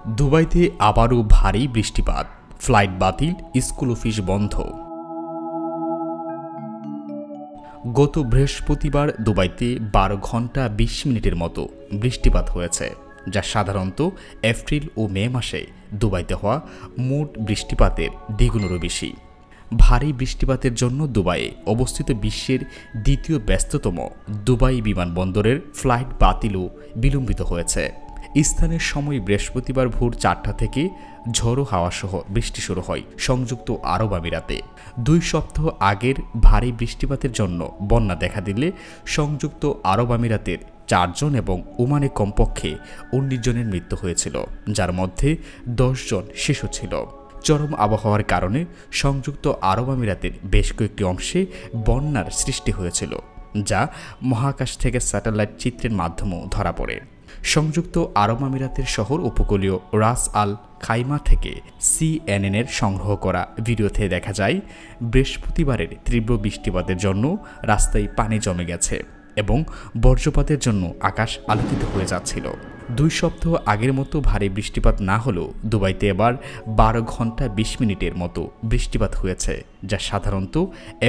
দুবাইতে আবারও ভারী বৃষ্টিপাত, ফ্লাইট বাতিল, স্কুল অফিস বন্ধ। গত বৃহস্পতিবার দুবাইতে 12 ঘন্টা 20 মিনিটের মতো বৃষ্টিপাত হয়েছে, যা সাধারণত এপ্রিল ও মে মাসে দুবাইতে হওয়া মোট বৃষ্টিপাতের দ্বিগুণেরও বেশি। ভারী বৃষ্টিপাতের জন্য দুবাইয়ে অবস্থিত বিশ্বের দ্বিতীয় ব্যস্ততম দুবাই বিমানবন্দরের ফ্লাইট বাতিল ও বিলম্বিত হয়েছে। স্থানীয় সময় বৃহস্পতিবার ভোর 4টা থেকে ঝড়ো হাওয়াসহ বৃষ্টি শুরু হয় সংযুক্ত আরব আমিরাতে। 2 সপ্তাহ আগের ভারী বৃষ্টিপাতের জন্য বন্যা দেখা দিলে সংযুক্ত আরব আমিরাতের 4 জন এবং ওমানে কমপক্ষে 19 জনের মৃত্যু হয়েছিল, যার মধ্যে 10 জন শিশু ছিল। চরম আবহাওয়ার কারণে সংযুক্ত আরব আমিরাতের বেশ কয়েকটি অংশে বন্যার সৃষ্টি হয়েছিল, যা মহাকাশ থেকে স্যাটেলাইট চিত্রের মাধ্যমেও ধরা পড়ে। সংযুক্ত আরব আমিরাতের শহর উপকূলীয় রাস আল খাইমা থেকে CNN-এর সংগ্রহ করা ভিডিওতে দেখা যায় বৃহস্পতিবারের তীব্র বৃষ্টিপাতের জন্য রাস্তায় পানি জমে গেছে এবং বজ্রপাতের জন্য আকাশ আলোকিত হয়ে যাচ্ছিল। 2 সপ্তাহ আগের মতো ভারী বৃষ্টিপাত না হলেও দুবাইতে এবার 12 ঘন্টা 20 মিনিটের মতো বৃষ্টিপাত হয়েছে, যা সাধারণত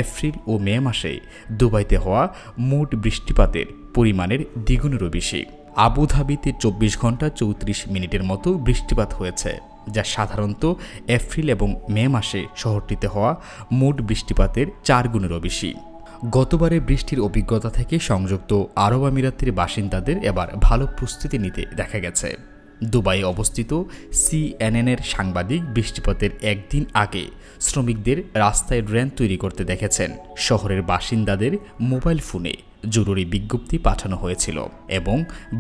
এপ্রিল ও মে মাসে দুবাইতে হওয়া মোট বৃষ্টিপাতের পরিমাণের দ্বিগুণেরও বেশি। আবুধাবিতে 24 ঘন্টা 34 মিনিটের মতো বৃষ্টিপাত হয়েছে, যা সাধারণত এপ্রিল এবং মে মাসে শহরটিতে হওয়া মোট বৃষ্টিপাতের 4 গুণেরও বেশি। গতবারের বৃষ্টির অভিজ্ঞতা থেকে সংযুক্ত আরব আমিরাতের বাসিন্দাদের এবার ভালো প্রস্তুতি নিতে দেখা গেছে। দুবাইয়ে অবস্থিত CNN-এর সাংবাদিক বৃষ্টিপাতের একদিন আগে শ্রমিকদের রাস্তায় ড্রেন তৈরি করতে দেখেছেন। শহরের বাসিন্দাদের মোবাইল ফোনে জরুরি বিজ্ঞপ্তি পাঠানো হয়েছিল এবং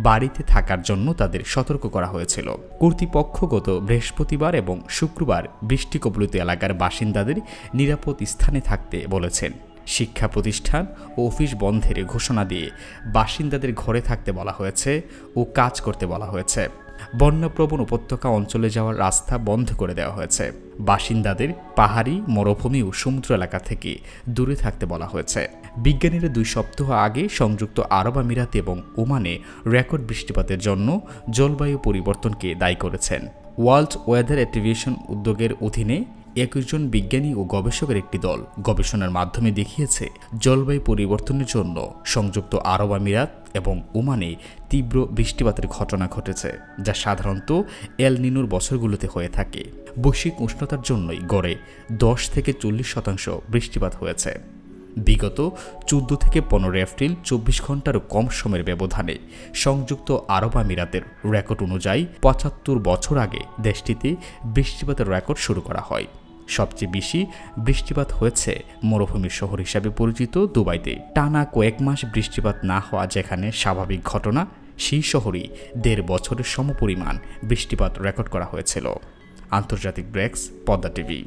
বাড়িতে থাকার জন্য তাদের সতর্ক করা হয়েছিল। কর্তৃপক্ষ গত বৃহস্পতিবার এবং শুক্রবার বৃষ্টি কবলিত এলাকার বাসিন্দাদের নিরাপদ স্থানে থাকতে বলেছেন। শিক্ষা প্রতিষ্ঠান ও অফিস বন্ধের ঘোষণা দিয়ে বাসিন্দাদের ঘরে থাকতে বলা হয়েছে ও কাজ করতে বলা হয়েছে। বন্যাপ্রবণ উপত্যকা অঞ্চলে যাওয়ার রাস্তা বন্ধ করে দেওয়া হয়েছে। বাসিন্দাদের পাহাড়ি, মরুভূমি ও সমুদ্র এলাকা থেকে দূরে থাকতে বলা হয়েছে। বিজ্ঞানীরা 2 সপ্তাহ আগে সংযুক্ত আরব আমিরাত এবং ওমানে রেকর্ড বৃষ্টিপাতের জন্য জলবায়ু পরিবর্তনকে দায়ী করেছেন। ওয়ার্ল্ড ওয়েদার অ্যাট্রিবিউশন উদ্যোগের অধীনে 21 জন বিজ্ঞানী ও গবেষকের একটি দল গবেষণার মাধ্যমে দেখিয়েছে জলবায়ু পরিবর্তনের জন্য সংযুক্ত আরব আমিরাত এবং ওমানে তীব্র বৃষ্টিপাতের ঘটনা ঘটেছে, যা সাধারণত এল নিনোর বছরগুলোতে হয়ে থাকে। বৈশ্বিক উষ্ণতার জন্যই গড়ে 10 থেকে 40% বৃষ্টিপাত হয়েছে। বিগত 14 থেকে 15 এপ্রিল 24 ঘন্টারও কম সময়ের ব্যবধানে সংযুক্ত আরব আমিরাতের রেকর্ড অনুযায়ী 75 বছর আগে দেশটিতে বৃষ্টিপাতের রেকর্ড শুরু করা হয়। সবচেয়ে বেশি বৃষ্টিপাত হয়েছে মরুভূমির শহর হিসাবে পরিচিত দুবাইতে। টানা কয়েক মাস বৃষ্টিপাত না হওয়া যেখানে স্বাভাবিক ঘটনা, সেই শহরেই 1.5 বছরের সমপরিমাণ বৃষ্টিপাত রেকর্ড করা হয়েছিল। আন্তর্জাতিক ব্রেক্স, পদ্মা টিভি।